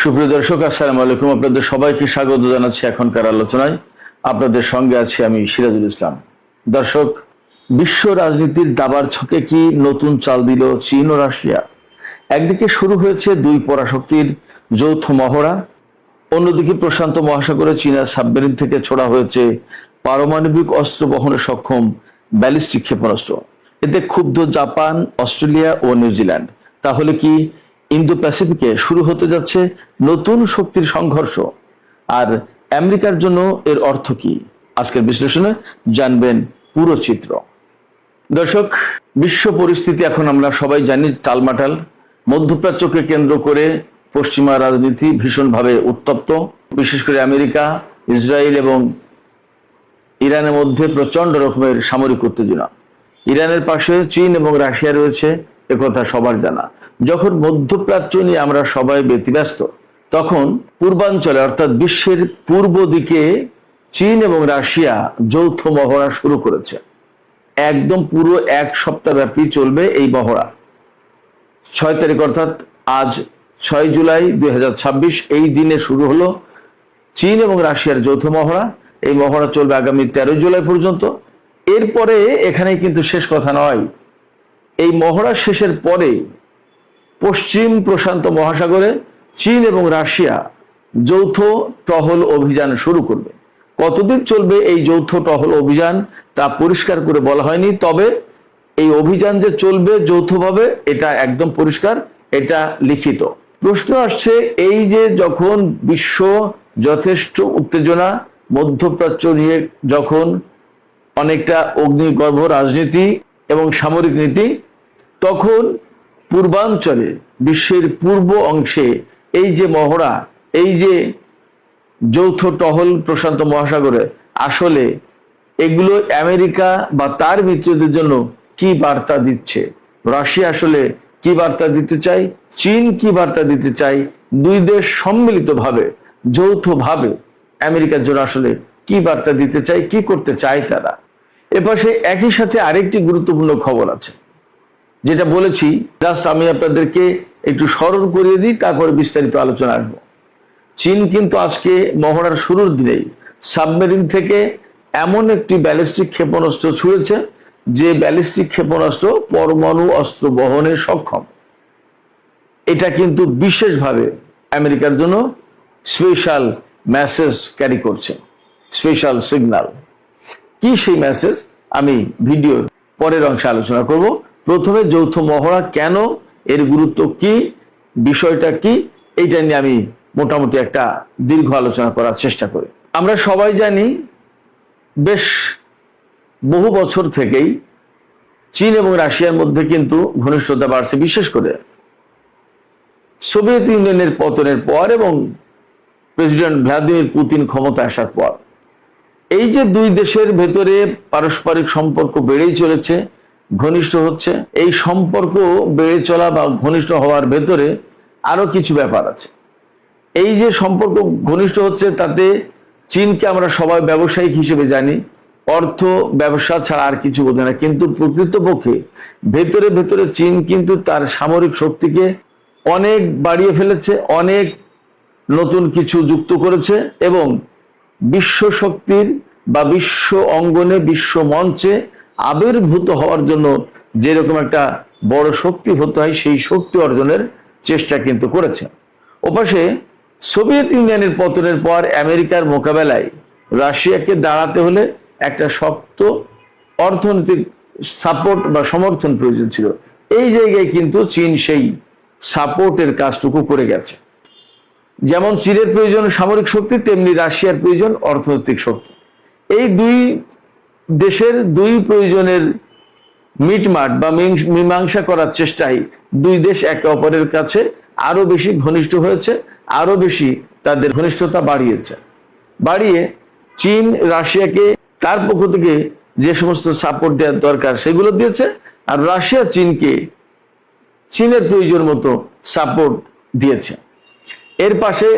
সুপ্রিয় দর্শক, আসসালামু আলাইকুম। আপনাদের সবাইকে স্বাগত জানাচ্ছি এখনকার আলোচনায়। আপনাদের সঙ্গে আছি আমি সিরাজুল ইসলাম। দর্শক, বিশ্ব রাজনীতির দাবার ছকে কি নতুন চাল দিল চীন ও রাশিয়া? একদিকে শুরু হয়েছে দুই পরাশক্তির যৌথ মহড়া, অন্যদিকে প্রশান্ত মহাসাগরে চীনের সাবমেরিন থেকে ছোড়া হয়েছে পারমাণবিক অস্ত্র বহনে সক্ষম ব্যালিস্টিক ক্ষেপণাস্ত্র। এতে ক্ষুব্ধ জাপান, অস্ট্রেলিয়া ও নিউজিল্যান্ড। তাহলে কি ইন্দো প্যাসিফিকে শুরু হতে যাচ্ছে নতুন শক্তির সংঘর্ষ? আর আমেরিকার জন্য এর অর্থ কি? আজকের বিশ্লেষণে জানবেন পুরো চিত্র। দর্শক, বিশ্ব পরিস্থিতি এখন আমরা সবাই জানি টালমাটাল। মধ্যপ্রাচ্যকে কেন্দ্র করে পশ্চিমা রাজনীতি ভীষণভাবে উত্তপ্ত। বিশেষ করে আমেরিকা, ইসরায়েল এবং ইরানের মধ্যে প্রচন্ড রকমের সামরিক উত্তেজনা। ইরানের পাশে চীন এবং রাশিয়া রয়েছে, একথা সবার জানা। যখন মধ্যপ্রাচ্য নিয়ে আমরা সবাই ব্যতিব্যস্ত, তখন পূর্বাঞ্চলে অর্থাৎ বিশ্বের পূর্ব দিকে চীন এবং রাশিয়া যৌথ মহড়া শুরু করেছে। একদম পুরো এক সপ্তাহ ব্যাপী চলবে এই মহড়া। 6 তারিখ অর্থাৎ আজ 6 জুলাই 2026 এই দিনে শুরু হলো চীন এবং রাশিয়ার যৌথ মহড়া। এই মহড়া চলবে আগামী 13 জুলাই পর্যন্ত। এরপরে এখানে কিন্তু শেষ কথা নয়। এই মহড়া শেষের পরে পশ্চিম প্রশান্ত মহাসাগরে চীন এবং রাশিয়া যৌথ টহল অভিযান শুরু করবে। কতদিন চলবে এই যৌথ টহল অভিযান তা পরিষ্কার করে বলা হয়নি, তবে এই অভিযান যে চলবে যৌথভাবে এটা একদম পরিষ্কার, এটা লিখিত। প্রশ্ন আসছে, এই যে যখন বিশ্ব যথেষ্ট উত্তেজনা, মধ্যপ্রাচ্য নিয়ে যখন অনেকটা অগ্নিগর্ভ রাজনীতি এবং সামরিক নীতি, তখন পূর্বাঞ্চলে বিশ্বের পূর্ব অংশে এই যে মহড়া, এই যে যৌথ টহল প্রশান্ত মহাসাগরে, আসলে এগুলো আমেরিকা বা তার মিত্রদের জন্য কি বার্তা দিচ্ছে? রাশিয়া আসলে কি বার্তা দিতে চায়? চীন কি বার্তা দিতে চায়? দুই দেশ সম্মিলিতভাবে যৌথভাবে আমেরিকার জন্য আসলে কি বার্তা দিতে চায়, কি করতে চায় তারা? এপাশে একই সাথে আরেকটি গুরুত্বপূর্ণ খবর আছে, যেটা বলেছি, জাস্ট আমি আপনাদেরকে একটু স্মরণ করিয়ে দিই, তারপরে বিস্তারিত আলোচনা আসবো। চীন কিন্তু আজকে মহড়ার শুরুর দিনেই সাবমেরিন থেকে এমন একটি ব্যালিস্টিক ক্ষেপণাস্ত্র ছুঁড়েছে যে ব্যালিস্টিক ক্ষেপণাস্ত্র পরমাণু অস্ত্র বহনে সক্ষম। এটা কিন্তু বিশেষভাবে আমেরিকার জন্য স্পেশাল মেসেজ ক্যারি করছে, স্পেশাল সিগন্যাল। কি সেই মেসেজ আমি ভিডিওর পরের অংশে আলোচনা করব। প্রথমে যৌথ মহড়া কেন, এর গুরুত্ব কি, বিষয়টা কি, এইটা নিয়ে আমি মোটামুটি একটা দীর্ঘ আলোচনা করার চেষ্টা করি। আমরা সবাই জানি, বেশ বহু বছর থেকেই চীন এবং রাশিয়ার মধ্যে কিন্তু ঘনিষ্ঠতা বাড়ছে, বিশেষ করে সোভিয়েত ইউনিয়নের পতনের পর এবং প্রেসিডেন্ট ভ্লাদিমির পুতিন ক্ষমতা আসার পর। এই যে দুই দেশের ভেতরে পারস্পরিক সম্পর্ক বেড়েই চলেছে, ঘনিষ্ঠ হচ্ছে। এই সম্পর্ক বেড়ে চলা বা ঘনিষ্ঠ হওয়ার ভেতরে আরো কিছু ব্যাপার আছে। এই যে সম্পর্ক ঘনিষ্ঠ হচ্ছে, তাতে চীনকে আমরা সবাই ব্যবসায়িক হিসেবে জানি, অর্থ ব্যবসা ছাড়া আর কিছু বোঝে না। কিন্তু প্রকৃতপক্ষে ভেতরে ভেতরে চীন কিন্তু তার সামরিক শক্তিকে অনেক বাড়িয়ে ফেলেছে, অনেক নতুন কিছু যুক্ত করেছে এবং বিশ্ব শক্তির বা বিশ্ব অঙ্গনে, বিশ্ব মঞ্চে আবির্ভূত হওয়ার জন্য যেরকম একটা বড় শক্তি হতে হয়, সেই শক্তি অর্জনের চেষ্টা কিন্তু করেছে। ওপাশে সোভিয়েত ইউনিয়নের পতনের পর আমেরিকার মোকাবেলায় রাশিয়াকে দাঁড়াতে হলে একটা শক্ত অর্থনৈতিক সাপোর্ট বা সমর্থন প্রয়োজন ছিল। এই জায়গায় কিন্তু চীন সেই সাপোর্টের কাজটুকু করে গেছে। যেমন চীনের প্রয়োজন সামরিক শক্তি, তেমনি রাশিয়ার প্রয়োজন অর্থনৈতিক শক্তি। এই দুই দেশের দুই প্রয়োজনের মিটমাট বা মীমাংসা করার চেষ্টায় দুই দেশ একে অপরের কাছে আরো বেশি ঘনিষ্ঠ হয়েছে, আরো বেশি তাদের ঘনিষ্ঠতা বাড়িয়ে চীন রাশিয়াকে তার পক্ষ থেকে যে সমস্ত সাপোর্ট দেওয়ার দরকার সেগুলো দিয়েছে, আর রাশিয়া চীনকে চীনের প্রয়োজন মতো সাপোর্ট দিয়েছে। এর পাশে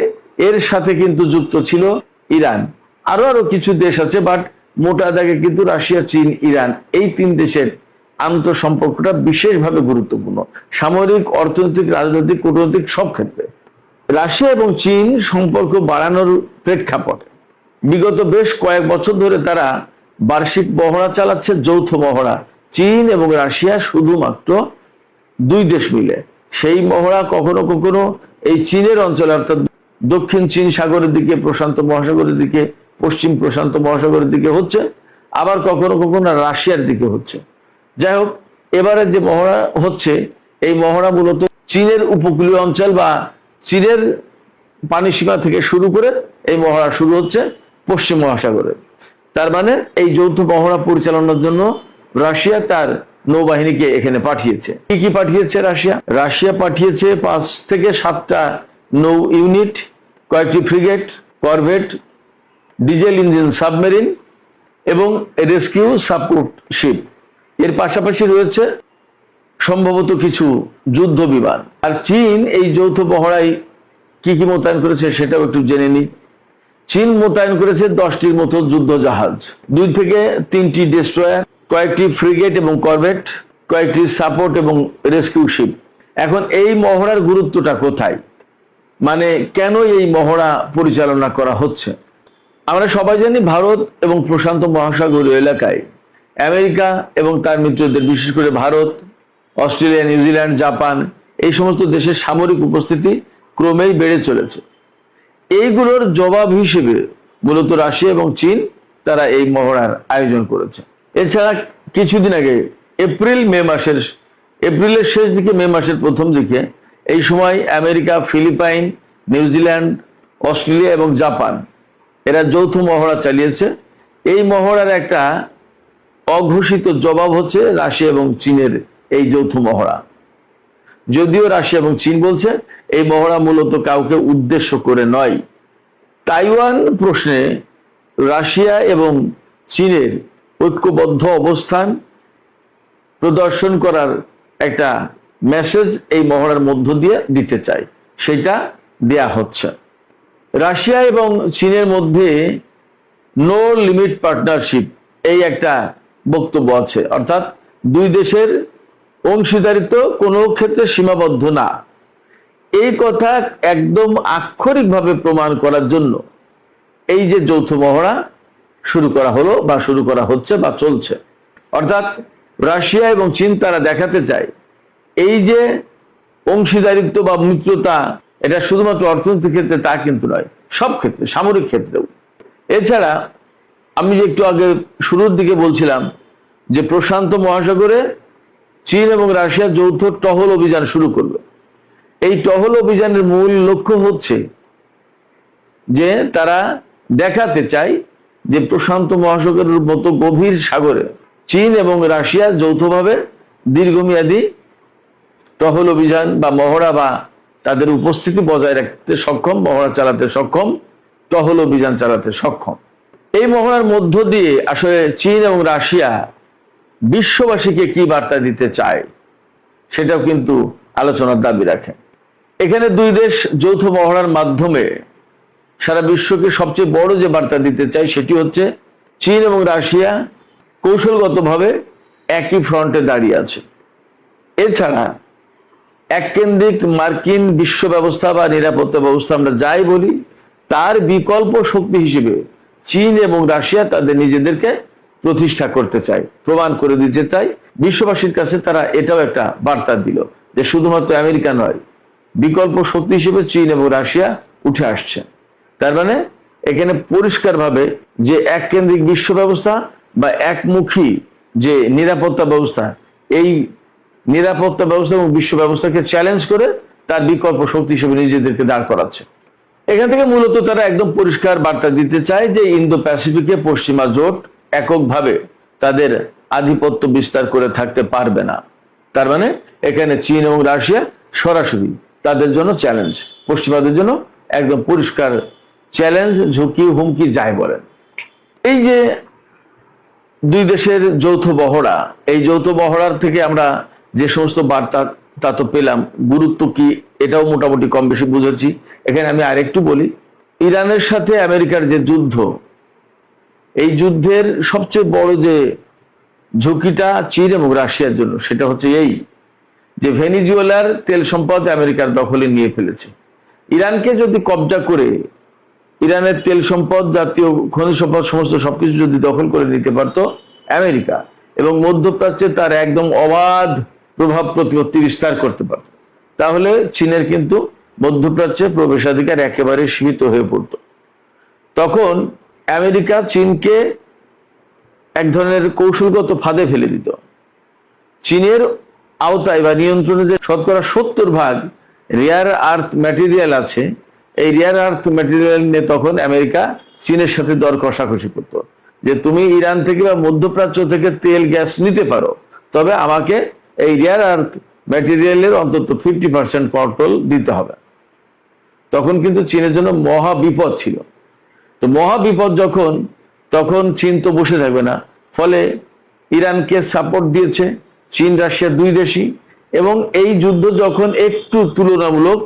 এর সাথে কিন্তু যুক্ত ছিল ইরান, আরো কিছু দেশ আছে, বাট মোটা দাগে কিন্তু রাশিয়া, চীন, ইরান, এই তিন দেশের আন্তঃসম্পর্কটা বিশেষভাবে গুরুত্বপূর্ণ, সামরিক, অর্থনৈতিক, রাজনৈতিক, কূটনৈতিক সব ক্ষেত্রে। রাশিয়া এবং চীন সম্পর্ক বাড়ানোর প্রেক্ষাপটে বিগত বেশ কয়েক বছর ধরে তারা বার্ষিক মহড়া চালাচ্ছে, যৌথ মহড়া। চীন এবং রাশিয়া শুধুমাত্র দুই দেশ মিলে। সেই মহড়া কখনো কখনো এই চীনের অঞ্চলে অর্থাৎ দক্ষিণ চীন সাগরের দিকে, প্রশান্ত মহাসাগরের দিকে, পশ্চিম প্রশান্ত মহাসাগরের দিকে হচ্ছে, আবার কখনো কখনো রাশিয়ার দিকে হচ্ছে। যাই হোক, এবারে যে মহড়া হচ্ছে, এই মহড়া মূলত চীনের উপকূলীয় অঞ্চল বা চীনের পানিসীমা থেকে শুরু করে এই মহড়া শুরু হচ্ছে পশ্চিম মহাসাগরে। তার মানে এই যৌথ মহড়া পরিচালনার জন্য রাশিয়া তার নৌবাহিনীকে এখানে পাঠিয়েছে। কি কি পাঠিয়েছে রাশিয়া? রাশিয়া পাঠিয়েছে 5 থেকে 7টা নৌ ইউনিট, কয়েকটি frigate, corvette, diesel engine submarine এবং রেস্কিউ সাপোর্ট শিপ। এর পাশাপাশি রয়েছে সম্ভবত কিছু যুদ্ধ বিমান। আর চীন এই যৌথ মহড়ায় কি কি মোতায়েন করেছে সেটাও একটু জেনে নিই। চীন মোতায়েন করেছে 10টির মতো যুদ্ধ জাহাজ, 2 থেকে 3টি ডেস্ট্রয়ার, কয়েকটি ফ্রিগেট এবং করভেট, কয়েকটি সাপোর্ট এবং রেস্কিউ শিপ। এখন এই মহড়ার গুরুত্বটা কোথায়, মানে কেন এই মহড়া পরিচালনা করা হচ্ছে? আমরা সবাই জানি ভারত এবং প্রশান্ত মহাসাগরীয় এলাকায় আমেরিকা এবং তার মিত্রদের, বিশেষ করে ভারত, অস্ট্রেলিয়া, নিউজিল্যান্ড, জাপান, এই সমস্ত দেশের সামরিক উপস্থিতি ক্রমেই বেড়ে চলেছে। এইগুলোর জবাব হিসেবে মূলত রাশিয়া এবং চীন তারা এই মহড়ার আয়োজন করেছে। এছাড়া কিছুদিন আগে এপ্রিলের শেষ দিকে, মে মাসের প্রথম দিকে, এই সময় আমেরিকা, ফিলিপাইন, নিউজিল্যান্ড, অস্ট্রেলিয়া এবং জাপান এরা যৌথ মহড়া চালিয়েছে। এই মহড়ার একটা অঘোষিত জবাব হচ্ছে রাশিয়া এবং চীনের এই যৌথ মহড়া। যদিও রাশিয়া এবং চীন বলছে এই মহড়া মূলত কাউকে উদ্দেশ্য করে নয়। তাইওয়ান প্রশ্নে রাশিয়া এবং চীনের ঐক্যবদ্ধ অবস্থান প্রদর্শন করার একটা মেসেজ এই মহড়ার মধ্য দিয়ে দিতে চায়, সেটা দেয়া হচ্ছে। রাশিয়া এবং চীনের মধ্যে নো লিমিট পার্টনারশিপ এই একটা বক্তব্য আছে, অর্থাৎ দুই দেশের অংশীদারিত্ব কোনো ক্ষেত্রে সীমাবদ্ধ না। এই কথা একদম আক্ষরিকভাবে প্রমাণ করার জন্য এই যে যৌথ মহড়া শুরু করা হলো বা শুরু করা হচ্ছে বা চলছে, অর্থাৎ রাশিয়া এবং চীন তারা দেখাতে চায় এই যে অংশীদারিত্ব বা মিত্রতা, এটা শুধুমাত্র অর্থনৈতিক ক্ষেত্রে তা কিন্তু নয়, সব ক্ষেত্রে, সামরিক ক্ষেত্রেও। এছাড়া আমি যে একটু আগে শুরুর দিকে বলছিলাম যে প্রশান্ত মহাসাগরে চীন এবং রাশিয়া যৌথ টহল অভিযান শুরু করলো। এই টহল অভিযানের মূল লক্ষ্য হচ্ছে যে তারা দেখাতে চায় যে প্রশান্ত মহাসাগরের মতো গভীর সাগরে চীন এবং রাশিয়া যৌথভাবে দীর্ঘমেয়াদী টহল অভিযান বা মহড়া বা তাদের উপস্থিতি বজায় রাখতে সক্ষম, মহড়া চালাতে সক্ষম, টহল অভিযান চালাতে সক্ষম। এই মহড়ার মধ্য দিয়ে আসলে চীন এবং রাশিয়া বিশ্ববাসীকে কি বার্তা দিতে চায় সেটাও কিন্তু আলোচনার দাবি রাখে। এখানে দুই দেশ যৌথ মহড়ার মাধ্যমে সারা বিশ্বকে সবচেয়ে বড় যে বার্তা দিতে চায় সেটি হচ্ছে চীন এবং রাশিয়া কৌশলগতভাবে একই ফ্রন্টে দাঁড়িয়ে আছে। এছাড়া এককেন্দ্রিক মার্কিন বিশ্ব ব্যবস্থা বা নিরাপত্তা ব্যবস্থা আমরা যাই বলি, তার বিকল্প শক্তি হিসেবে চীন এবং রাশিয়া তাদের নিজেদেরকে প্রতিষ্ঠা করতে চায়, প্রমাণ করে দিতে চায়। বিশ্ববাসীর কাছে তারা এটাও একটা বার্তা দিল যে শুধুমাত্র আমেরিকা নয়, বিকল্প শক্তি হিসেবে চীন এবং রাশিয়া উঠে আসছে। তার মানে এখানে পরিষ্কারভাবে যে এককেন্দ্রিক বিশ্ব ব্যবস্থা বা একমুখী যে নিরাপত্তা ব্যবস্থা, এই নিরাপত্তা ব্যবস্থা এবং বিশ্ব ব্যবস্থাকে চ্যালেঞ্জ করে তার বিকল্প শক্তি হিসেবে নিজেদেরকে দাঁড় করাচ্ছে। এখান থেকে মূলত তারা একদম পরিষ্কার বার্তা দিতে চায় যে ইন্দো প্যাসিফিকে পশ্চিমা জোট এককভাবে তাদের আধিপত্য বিস্তার করে থাকতে পারবে না। তার মানে এখানে চীন এবং রাশিয়া সরাসরি তাদের জন্য চ্যালেঞ্জ, পশ্চিমাদের জন্য একদম পরিষ্কার চ্যালেঞ্জ, ঝুঁকি, হুমকি যাই বলেন। এই যে দুই দেশের যৌথ মহড়া, এই যৌথ মহড়ার থেকে আমরা যে সমস্ত বার্তা তা তো পেলাম, গুরুত্ব কি এটাও মোটামুটি কম বেশি বুঝেছি। এখানে আমি আরেকটু বলি, ইরানের সাথে আমেরিকার যে যুদ্ধ, এই যুদ্ধের সবচেয়ে বড় যে ঝুঁকিটা চীন এবং রাশিয়ার জন্য, সেটা হচ্ছে এই যে ভেনিজুয়েলার তেল সম্পদ আমেরিকার দখলে নিয়ে ফেলেছে। ইরানকে যদি কবজা করে ইরানের তেল সম্পদ, জাতীয় খনিজ সম্পদ, সমস্ত সবকিছু যদি দখল করে নিতে পারতো আমেরিকা, এবং মধ্যপ্রাচ্যে তার একদম অবাধ প্রভাব প্রতিপত্তি বিস্তার করতে পারত, তাহলে চীনের কিন্তু মধ্যপ্রাচ্যে প্রবেশাধিকার একেবারে সীমিত হয়ে পড়ত। তখন আমেরিকা চীনকে এক ধরনের কৌশলগত ফাঁদে ফেলে দিত। চীনের আওতায় বা নিয়ন্ত্রণে যে শতকরা 70% রেয়ার আর্থ ম্যাটেরিয়াল আছে, এই রেয়ার আর্থ ম্যাটেরিয়াল নিয়ে তখন আমেরিকা চীনের সাথে দর কষাকষি করত, যে তুমি ইরান থেকে বা মধ্যপ্রাচ্য থেকে তেল গ্যাস নিতে পারো, তবে আমাকে এই রেয়ার আর্থ ম্যাটেরিয়ালের অন্তত 50% কন্ট্রোল দিতে হবে। তখন কিন্তু চীনের জন্য মহা বিপদ ছিল। তো মহা বিপদ যখন, তখন চীন তো বসে থাকবে না, ফলে ইরানকে সাপোর্ট দিয়েছে চীন, রাশিয়া দুই দেশই। এবং এই যুদ্ধ যখন একটু তুলনামূলক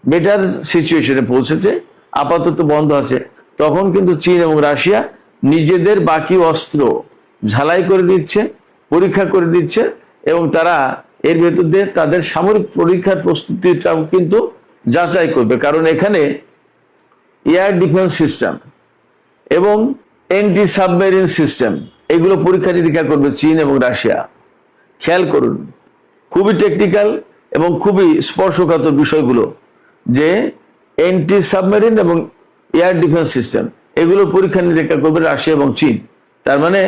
বেটার সিচুয়েশনে পৌঁছেছে, আপাতত বন্ধ আছে, তখন কিন্তু চীন এবং রাশিয়া নিজেদের বাকি অস্ত্র ঝালাই করে দিচ্ছে, পরীক্ষা করে দিচ্ছে, এবং তারা এর ভেতর দিয়ে তাদের সামরিক পরীক্ষার প্রস্তুতিটাও কিন্তু যাচাই করবে। কারণ এখানে এয়ার ডিফেন্স সিস্টেম এবং এন্টি সাবমেরিন সিস্টেম, এগুলো পরীক্ষা নিরীক্ষা করবে চীন এবং রাশিয়া। খেয়াল করুন, খুবই টেকনিক্যাল এবং খুবই স্পর্শকাতর বিষয়গুলো, যে এন্টি সাবমেরিন এবং এয়ার ডিফেন্স সিস্টেম এগুলোর পরীক্ষা নিরীক্ষা করবে রাশিয়া এবং চীন। তার মানে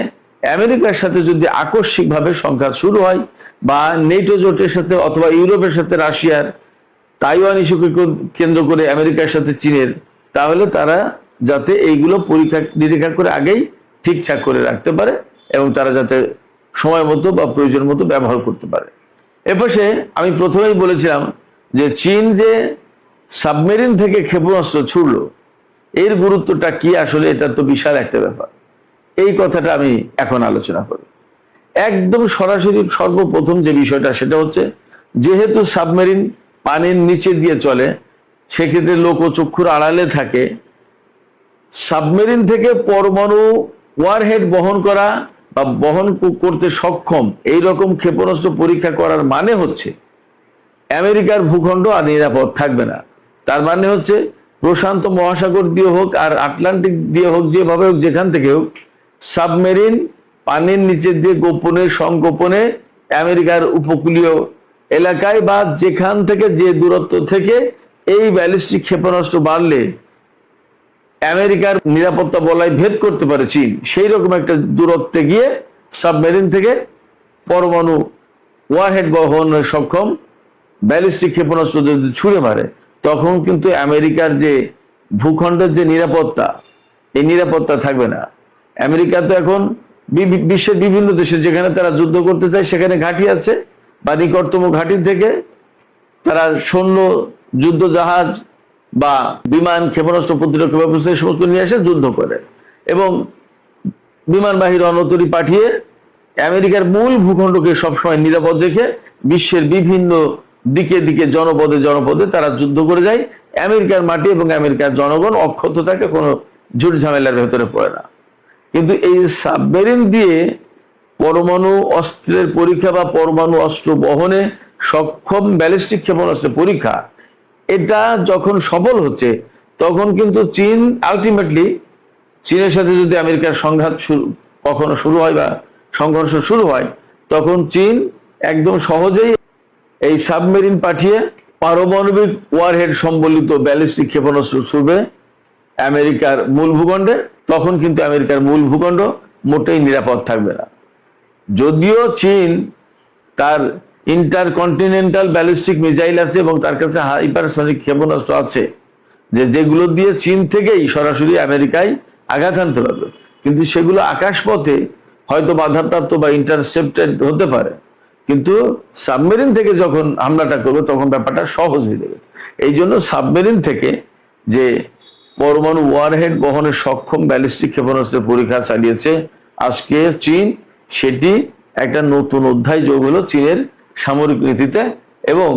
আমেরিকার সাথে যদি আকস্মিকভাবে সংঘাত শুরু হয়, বা নেটো জোটের সাথে অথবা ইউরোপের সাথে রাশিয়ার, তাইওয়ান ইস্যুকে কেন্দ্র করে আমেরিকার সাথে চীনের, তাহলে তারা যাতে এইগুলো পরীক্ষা নিরীক্ষা করে আগেই ঠিকঠাক করে রাখতে পারে, এবং তারা যাতে সময় মতো বা প্রয়োজন মতো ব্যবহার করতে পারে। এপাশে আমি প্রথমেই বলেছিলাম যে চীন যে সাবমেরিন থেকে ক্ষেপণাস্ত্র ছুড়লো, এর গুরুত্বটা কি আসলে, এটা তো বিশাল একটা ব্যাপার। এই কথাটা আমি এখন আলোচনা করি। একদম সরাসরি সর্বপ্রথম যে বিষয়টা, সেটা হচ্ছে, যেহেতু সাবমেরিন পানির নিচে দিয়ে চলে, সেক্ষেত্রে লোকচক্ষুর আড়ালে থাকে, সাবমেরিন থেকে পরমাণু ওয়ারহেড বহন করা বা বহন করতে সক্ষম এই রকম ক্ষেপণাস্ত্র পরীক্ষা করার মানে হচ্ছে আমেরিকার ভূখণ্ড আর নিরাপদ থাকবে না। তার মানে হচ্ছে প্রশান্ত মহাসাগর দিয়ে হোক আর আটলান্টিক দিয়ে হোক, যেভাবে হোক, যেখান থেকে হোক, সাবমেরিন পানির নিচে দিয়ে গোপনে সংগোপনে আমেরিকার উপকূলীয় এলাকায় বা যেখান থেকে যে দূরত্ব থেকে এই ব্যালিস্টিক ক্ষেপণাস্ত্র বাড়লে আমেরিকার নিরাপত্তা বলয় ভেদ করতে পারে চীন, সেই রকম একটা দূরত্বে গিয়ে সাবমেরিন থেকে পরমাণু ওয়ারহেড বহনের সক্ষম ব্যালিস্টিক ক্ষেপণাস্ত্র যদি ছুঁড়ে মারে, তখন কিন্তু আমেরিকার যে ভূখণ্ডের যে নিরাপত্তা, এই নিরাপত্তা থাকবে না। আমেরিকা তো এখন বিশ্বের বিভিন্ন দেশে যেখানে তারা যুদ্ধ করতে চায়, সেখানে ঘাঁটি আছে, বা নিকটতম ঘাঁটি থেকে তারা সৈন্য, যুদ্ধ জাহাজ বা বিমান, ক্ষেপণাস্ত্র, প্রতিরক্ষা ব্যবস্থা এই সমস্ত নিয়ে এসে যুদ্ধ করে, এবং বিমানবাহী রণতরী পাঠিয়ে আমেরিকার মূল ভূখণ্ডকে সবসময় নিরাপদ রেখে বিশ্বের বিভিন্ন দিকে দিকে জনপদে জনপদে তারা যুদ্ধ করে যায়। আমেরিকার মাটি এবং আমেরিকার জনগণ অক্ষত থাকে, কোনো ঝুট ঝামেলার ভেতরে পড়ে না। কিন্তু এই সাবমেরিন দিয়ে পরমাণু অস্ত্রের পরীক্ষা বা পরমাণু অস্ত্র বহনে সক্ষম ব্যালিস্টিক ক্ষেপণাস্ত্রের পরীক্ষা, এটা যখন সফল হচ্ছে, তখন কিন্তু চীন আলটিমেটলি, চীনের সাথে যদি আমেরিকার সংঘাত কখনো শুরু হয় বা সংঘর্ষ শুরু হয়, তখন চীন একদম সহজেই এই সাবমেরিন পাঠিয়ে পারমাণবিক ওয়ারহেড সম্বলিত ব্যালিস্টিক ক্ষেপণাস্ত্র ছুড়বে আমেরিকার মূল ভূখণ্ডে। তখন কিন্তু আমেরিকার মূল ভূখণ্ড মোটেই নিরাপদ থাকবে না। যদিও চীন তার ইন্টারকন্টিনেন্টাল ব্যালিস্টিক মিসাইল আছে এবং তার কাছে হাইপারসনিক ক্ষেপণাস্ত্র আছে, যেগুলো দিয়ে চীন থেকেই সরাসরি আমেরিকায় আঘাত আনতে পারবে, কিন্তু সেগুলো আকাশপথে হয়তো বাধাপ্রাপ্ত বা ইন্টারসেপ্টেড হতে পারে, কিন্তু সাবমেরিন থেকে যখন হামলাটা করবে তখন ব্যাপারটা সহজ হয়ে যাবে। এই জন্য সাবমেরিন থেকে যে পরমাণু ওয়ারহেড বহনের সক্ষম ব্যালিস্টিক ক্ষেপণাস্ত্রের পরীক্ষা চালিয়েছে আজকে চীন, সেটি একটা নতুন অধ্যায় যোগ হলো চীনের সামরিক নীতিতে, এবং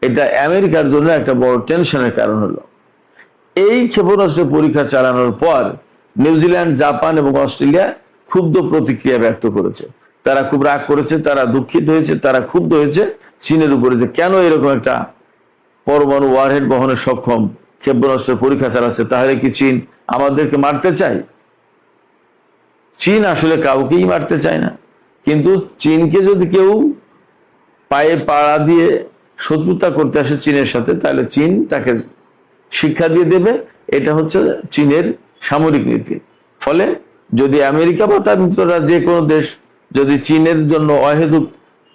এটা আমেরিকার জন্য একটা বড় টেনশনের কারণ হলো। এই ক্ষেপণাস্ত্রের পরীক্ষা চালানোর পর নিউজিল্যান্ড, জাপান এবং অস্ট্রেলিয়া ক্ষুব্ধ প্রতিক্রিয়া ব্যক্ত করেছে। তারা খুব রাগ করেছে, তারা দুঃখিত হয়েছে, তারা ক্ষুব্ধ হয়েছে চীনের উপরে, যে কেন এরকম একটা পরমাণু ওয়ারহেড বহনে সক্ষম ক্ষেপণাস্ত্রের পরীক্ষা চালাচ্ছে, তাহলে কি চীন আমাদেরকে মারতে চায়? চীন আসলে কাউকেই মারতে চায় না, কিন্তু চীনকে যদি কেউ পায়ে পাড়া দিয়ে শত্রুতা করতে আসে চীনের সাথে, তাহলে চীন তাকে শিক্ষা দিয়ে দেবে। এটা হচ্ছে চীনের সামরিক নীতি। ফলে যদি আমেরিকা বা তার মিত্ররা যে কোনো দেশ যদি চীনের জন্য অহেতুক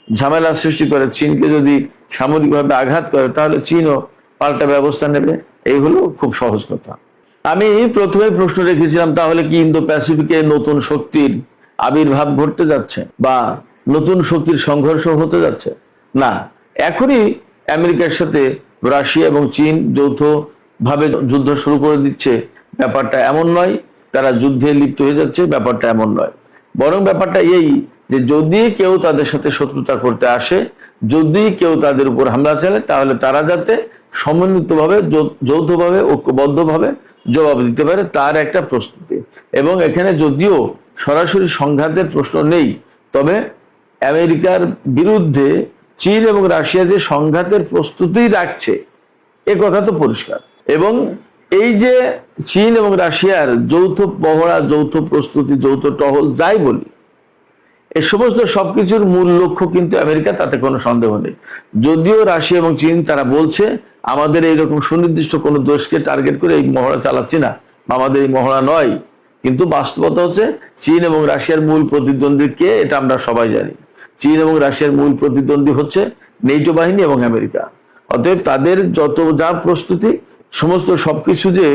ঝামেলা সৃষ্টি করে, চীনকে যদি সামরিকভাবে আঘাত করে, তাহলে চীনও পাল্টা ব্যবস্থা নেবে। এই হলো খুব সহজ কথা। আমি প্রথমে প্রশ্ন রেখেছিলাম, তাহলে কি ইন্দো প্যাসিফিকে নতুন শক্তির আবির্ভাব ঘটতে যাচ্ছে বা নতুন শক্তির সংঘর্ষ হতে যাচ্ছে? না, এখনই আমেরিকার সাথে রাশিয়া এবং চীন যৌথভাবে যুদ্ধ শুরু করে দিচ্ছে, ব্যাপারটা এমন নয়। তারা যুদ্ধে লিপ্ত হয়ে যাচ্ছে, ব্যাপারটা এমন নয়। বরং ব্যাপারটা এই যে যদি কেউ তাদের সাথে শত্রুতা করতে আসে, যদি কেউ তাদের উপর হামলা চালায়, তাহলে তারা যাতে সমন্বিতভাবে, যৌথভাবে, ঐক্যবদ্ধভাবে জবাব দিতে পারে, তার একটা প্রস্তুতি। এবং এখানে যদিও সরাসরি সংঘাতের প্রশ্ন নেই, তবে আমেরিকার বিরুদ্ধে চীন এবং রাশিয়া যে সংঘাতের প্রস্তুতি রাখছে, এ কথা তো পরিষ্কার। এবং এই যে চীন এবং রাশিয়ার যৌথ পহড়া, যৌথ প্রস্তুতি, যৌথ টহল, যাই বলি, এই সমস্ত সবকিছুর মূল লক্ষ্য কিন্তু আমেরিকা, তাতে কোনো সন্দেহ নেই। যদিও রাশিয়া এবং চীন তারা বলছে আমাদের এইরকম সুনির্দিষ্ট কোনো দেশকে টার্গেট করে এই মহড়া চালাচ্ছি না, আমাদের এই মহড়া নয়, কিন্তু বাস্তবতা হচ্ছে চীন এবং রাশিয়ার মূল প্রতিদ্বন্দ্বী কে, এটা আমরা সবাই জানি। চীন এবং রাশিয়ার মূল প্রতিদ্বন্দ্বী হচ্ছে নেটো বাহিনী এবং আমেরিকা। অতএব তাদের যত যা প্রস্তুতি, সমস্ত সবকিছু যে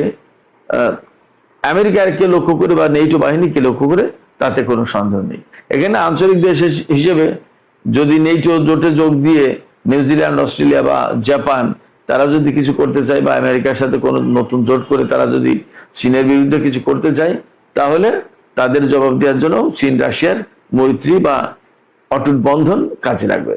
আমেরিকাকে লক্ষ্য করে বা নেটো বাহিনীকে লক্ষ্য করে, তাতে কোনো সন্দেহ নেই। এখানে আঞ্চলিক দেশ হিসেবে যদি নেটো জোটে যোগ দিয়ে নিউজিল্যান্ড, অস্ট্রেলিয়া বা জাপান তারা যদি কিছু করতে চায়, বা আমেরিকার সাথে কোনো নতুন জোট করে তারা যদি চীনের বিরুদ্ধে কিছু করতে চায়, তাহলে তাদের জবাব দেওয়ার জন্য চীন রাশিয়ার মৈত্রী বা অটুট বন্ধন কাজে লাগবে।